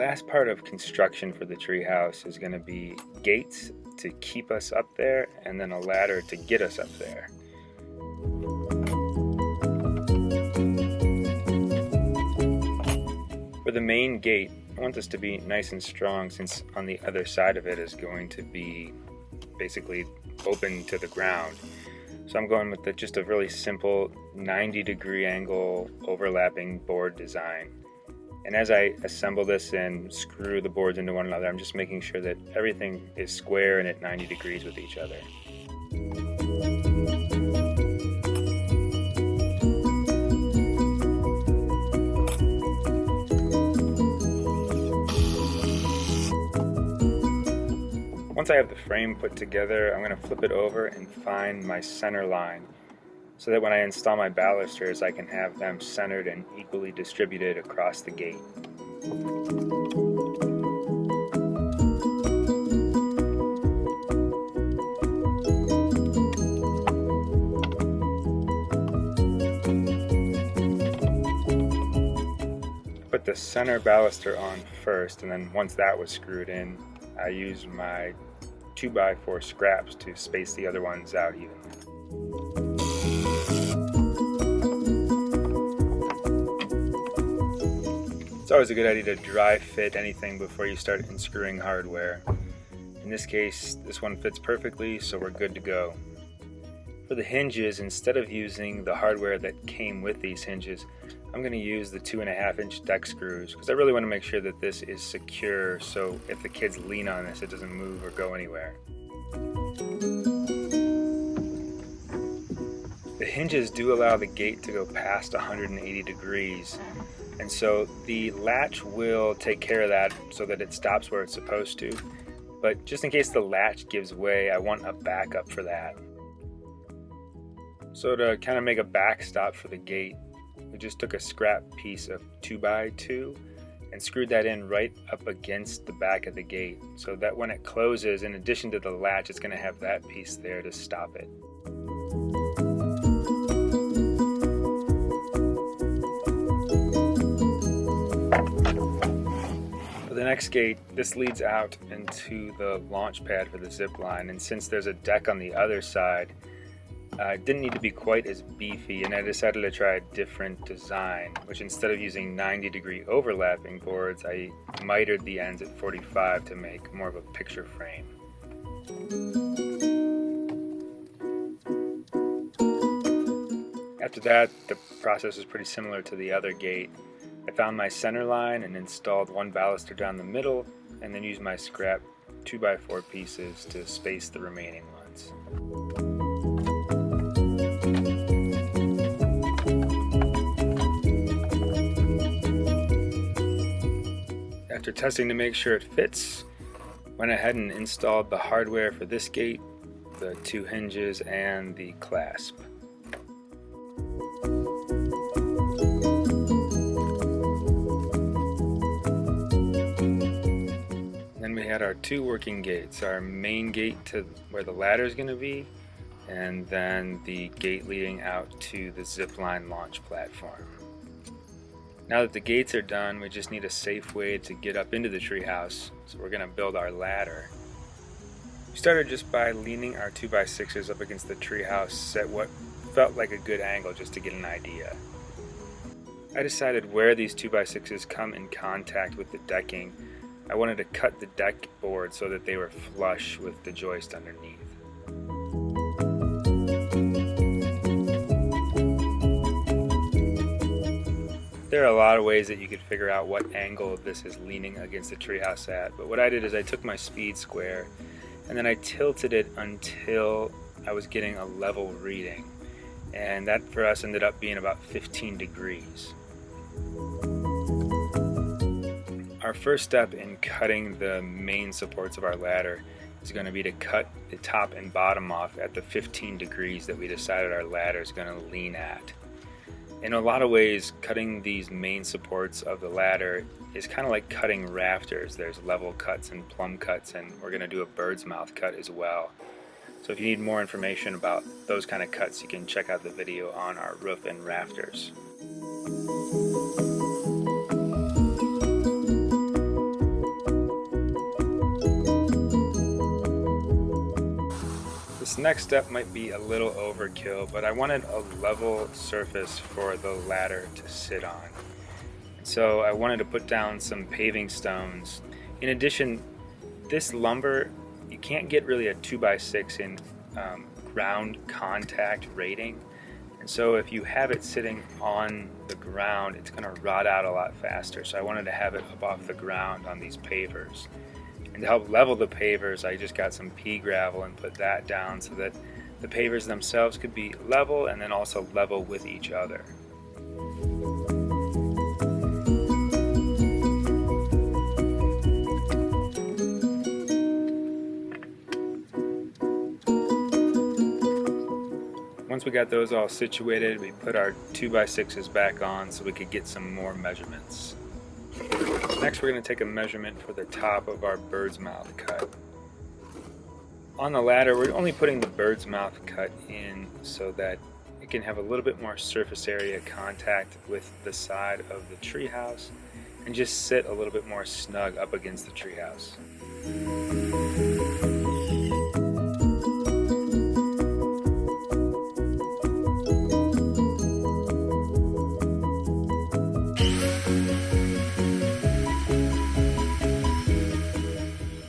last part of construction for the treehouse is going to be gates to keep us up there and then a ladder to get us up there. For the main gate, I want this to be nice and strong since on the other side of it is going to be basically open to the ground. So I'm going with just a really simple 90-degree angle overlapping board design. And as I assemble this and screw the boards into one another, I'm just making sure that everything is square and at 90 degrees with each other. Once I have the frame put together, I'm going to flip it over and find my center line so that when I install my balusters, I can have them centered and equally distributed across the gate. Put the center baluster on first, and then once that was screwed in, I used my 2x4 scraps to space the other ones out evenly. It's always a good idea to dry fit anything before you start unscrewing hardware. In this case, this one fits perfectly, so we're good to go. For the hinges, instead of using the hardware that came with these hinges, I'm going to use the 2.5-inch deck screws because I really want to make sure that this is secure so if the kids lean on this, it doesn't move or go anywhere. The hinges do allow the gate to go past 180 degrees, and so the latch will take care of that so that it stops where it's supposed to. But just in case the latch gives way, I want a backup for that. So to kind of make a backstop for the gate, we just took a scrap piece of 2x2 and screwed that in right up against the back of the gate so that when it closes, in addition to the latch, it's going to have that piece there to stop it. For the next gate, this leads out into the launch pad for the zip line, and since there's a deck on the other side, it didn't need to be quite as beefy, and I decided to try a different design, which instead of using 90-degree overlapping boards, I mitered the ends at 45 to make more of a picture frame. After that, the process was pretty similar to the other gate. I found my center line and installed one baluster down the middle, and then used my scrap 2x4 pieces to space the remaining ones. After testing to make sure it fits, went ahead and installed the hardware for this gate, the 2 hinges, and the clasp. Then we had our 2 working gates, our main gate to where the ladder is going to be, and then the gate leading out to the zipline launch platform. Now that the gates are done, we just need a safe way to get up into the treehouse, so we're going to build our ladder. We started just by leaning our 2x6s up against the treehouse at what felt like a good angle just to get an idea. I decided where these 2x6s come in contact with the decking, I wanted to cut the deck board so that they were flush with the joist underneath. There are a lot of ways that you could figure out what angle this is leaning against the treehouse at, but what I did is I took my speed square and then I tilted it until I was getting a level reading, and that for us ended up being about 15 degrees. Our first step in cutting the main supports of our ladder is going to be to cut the top and bottom off at the 15 degrees that we decided our ladder is going to lean at. In a lot of ways, cutting these main supports of the ladder is kind of like cutting rafters. There's level cuts and plumb cuts, and we're going to do a bird's mouth cut as well. So if you need more information about those kind of cuts, you can check out the video on our roof and rafters. This next step might be a little overkill, but I wanted a level surface for the ladder to sit on. So I wanted to put down some paving stones. In addition, this lumber, you can't get really a 2x6 in ground contact rating. And so if you have it sitting on the ground, it's going to rot out a lot faster. So I wanted to have it up off the ground on these pavers. And to help level the pavers, I just got some pea gravel and put that down so that the pavers themselves could be level and then also level with each other. Once we got those all situated, we put our 2x6s back on so we could get some more measurements. Next, we're going to take a measurement for the top of our bird's mouth cut. On the ladder, we're only putting the bird's mouth cut in so that it can have a little bit more surface area contact with the side of the treehouse and just sit a little bit more snug up against the treehouse.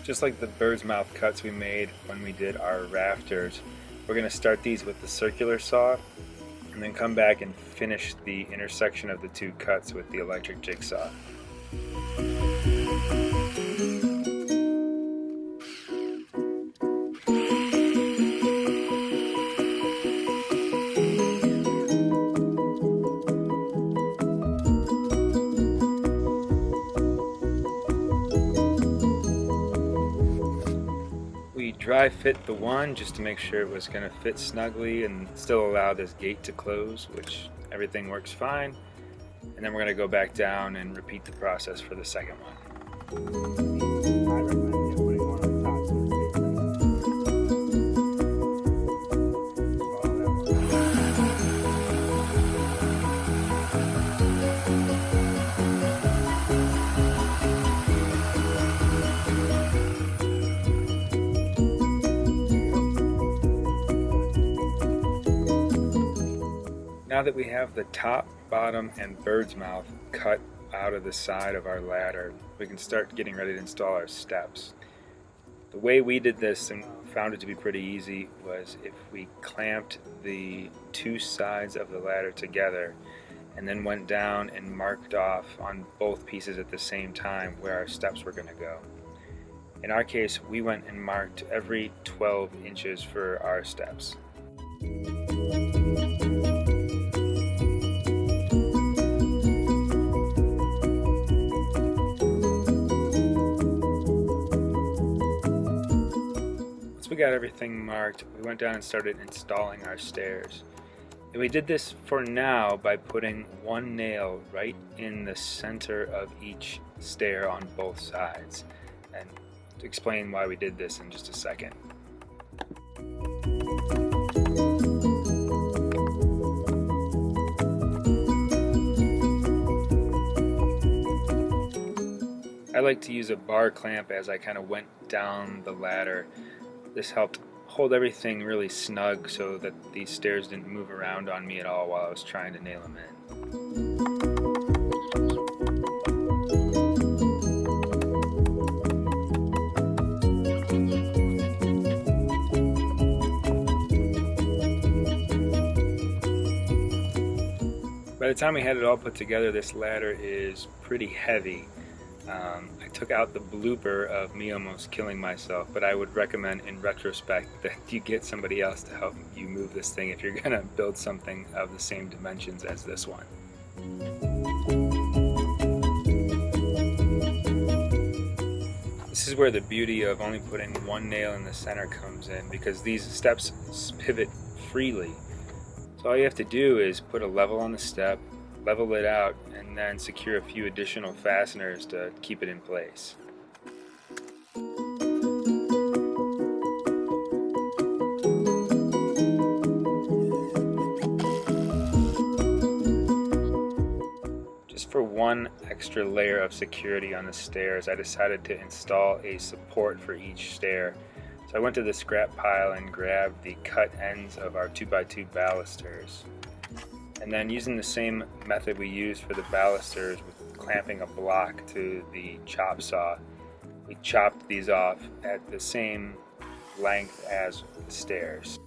Just like the bird's mouth cuts we made when we did our rafters, we're going to start these with the circular saw and then come back and finish the intersection of the two cuts with the electric jigsaw. Dry fit the one just to make sure it was going to fit snugly and still allow this gate to close, which everything works fine. And then we're going to go back down and repeat the process for the second one. Now that we have the top, bottom, and bird's mouth cut out of the side of our ladder, we can start getting ready to install our steps. The way we did this and found it to be pretty easy was if we clamped the two sides of the ladder together and then went down and marked off on both pieces at the same time where our steps were going to go. In our case, we went and marked every 12 inches for our steps. We got everything marked, we went down and started installing our stairs. And we did this for now by putting one nail right in the center of each stair on both sides. And to explain why we did this in just a second. I like to use a bar clamp as I kind of went down the ladder. This helped hold everything really snug so that these stairs didn't move around on me at all while I was trying to nail them in. By the time we had it all put together, this ladder is pretty heavy. I took out the blooper of me almost killing myself, but I would recommend in retrospect that you get somebody else to help you move this thing if you're going to build something of the same dimensions as this one. This is where the beauty of only putting one nail in the center comes in, because these steps pivot freely. So all you have to do is put a level on the step, level it out, and then secure a few additional fasteners to keep it in place. Just for one extra layer of security on the stairs, I decided to install a support for each stair So I went to the scrap pile and grabbed the cut ends of our 2x2 balusters. And then using the same method we used for the balusters with clamping a block to the chop saw, we chopped these off at the same length as the stairs.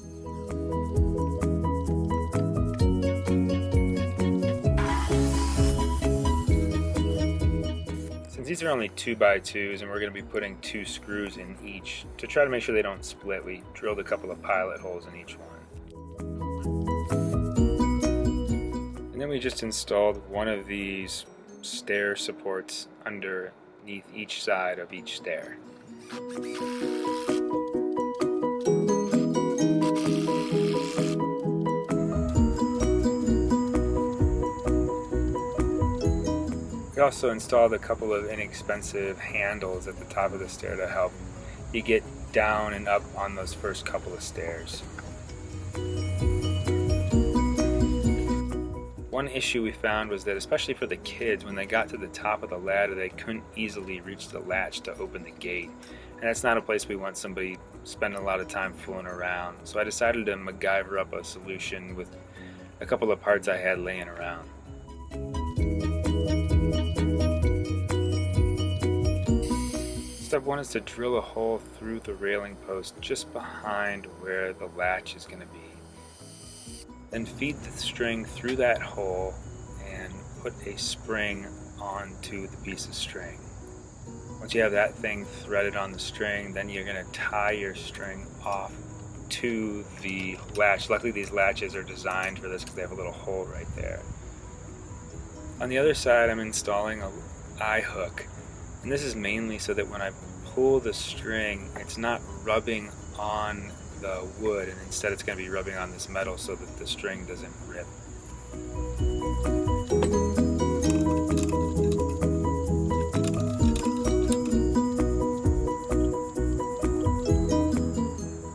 Since these are only 2x2s and we're going to be putting 2 screws in each, to try to make sure they don't split, we drilled a couple of pilot holes in each one. And then we just installed one of these stair supports underneath each side of each stair. We also installed a couple of inexpensive handles at the top of the stair to help you get down and up on those first couple of stairs. One issue we found was that, especially for the kids, when they got to the top of the ladder, they couldn't easily reach the latch to open the gate. And that's not a place we want somebody spending a lot of time fooling around. So I decided to MacGyver up a solution with a couple of parts I had laying around. Step 1 is to drill a hole through the railing post just behind where the latch is going to be. Then feed the string through that hole and put a spring onto the piece of string. Once you have that thing threaded on the string, then you're going to tie your string off to the latch. Luckily these latches are designed for this because they have a little hole right there. On the other side, I'm installing an eye hook. And this is mainly so that when I pull the string, it's not rubbing on the wood, and instead it's going to be rubbing on this metal so that the string doesn't rip.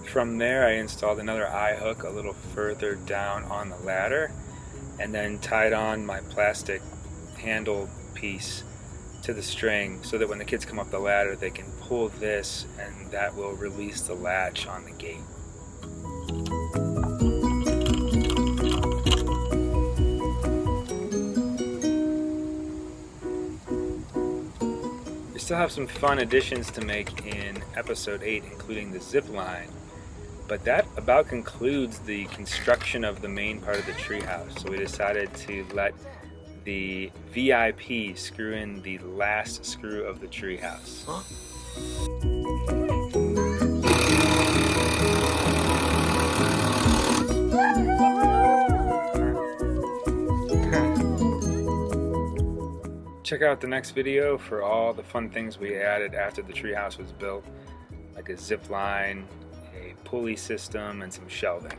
From there I installed another eye hook a little further down on the ladder, and then tied on my plastic handle piece to the string so that when the kids come up the ladder they can pull this and that will release the latch on the gate. We still have some fun additions to make in episode 8, including the zip line, but that about concludes the construction of the main part of the treehouse. So we decided to let the VIP screw in the last screw of the treehouse. Huh? Check out the next video for all the fun things we added after the treehouse was built, like a zip line, a pulley system, and some shelving.